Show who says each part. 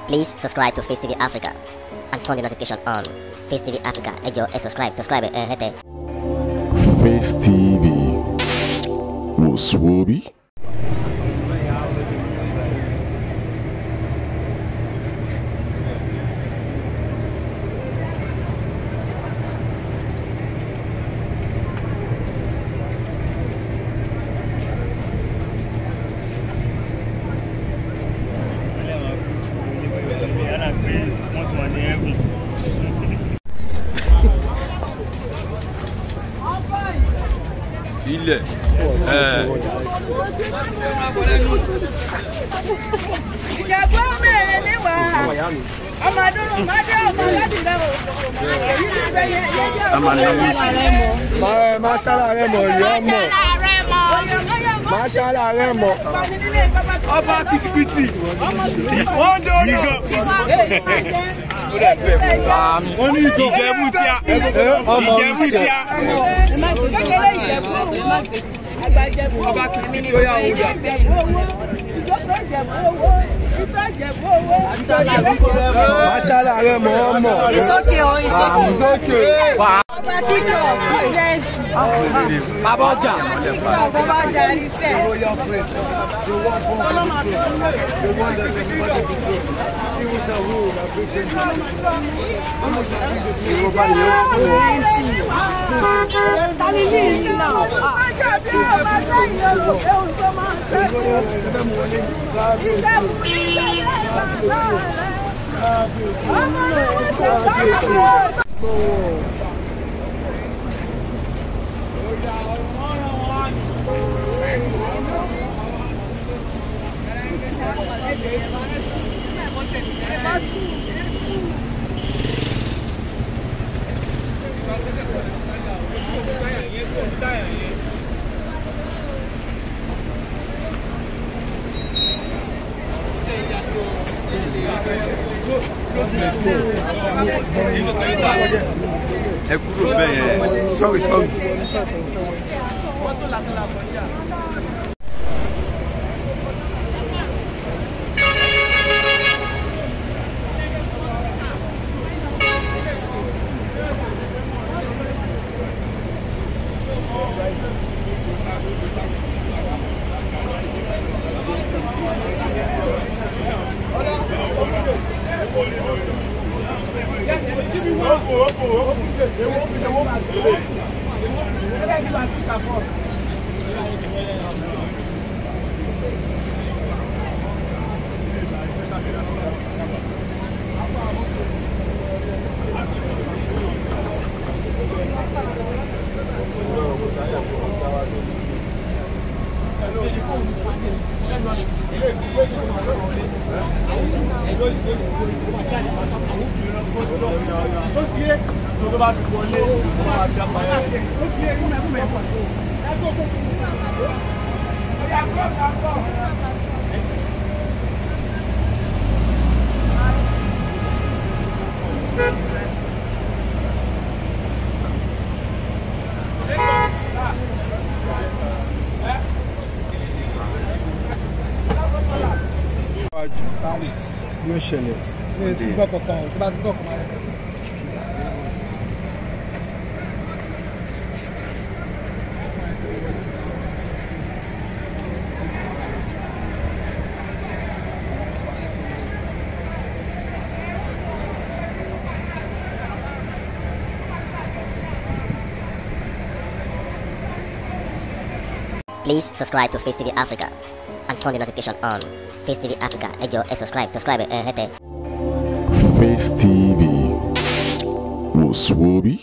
Speaker 1: Please subscribe to Face TV Africa and turn the notification on. Face TV Africa, ẹ jọ̀ọ́ ẹ subscribe, hete.
Speaker 2: Face TV Muswobi.
Speaker 3: Ilẹ̀
Speaker 4: ìjàgbọ́ mẹ́rin ní wà ọmọ dúró mọ́dé ọmọ láti lẹ́wọ̀ èyí ti fẹ́ yẹ
Speaker 5: Mashala Remo ìyá mọ̀. Mashala Remo. Ọba kìtìkìtì. Wọ́n dé orí. Wọ́n ní Ìjẹ̀bú tíá. Ìjẹ̀bú tíá. Ọba kìtìkìtì ó yà wò dà. Mashala Remo ọmọ.
Speaker 6: It's okay, oh, it's okay.
Speaker 5: It's okay.
Speaker 6: Baba Ọjà. Baba Ọjà ní sẹ́.
Speaker 3: ẹ kúrò bẹ́ẹ̀ sọ́ọ̀rì.
Speaker 5: Yóò ṣẹlẹ̀ ṣe ti gbọ́ kankan tí bá ti gbọ́ kankan.
Speaker 1: Please subscribe to Face TV Africa and turn the notification on. Face TV Africa, ẹ jọ̀ọ́ ẹ subscribe, hete.
Speaker 2: Face TV Muswobi.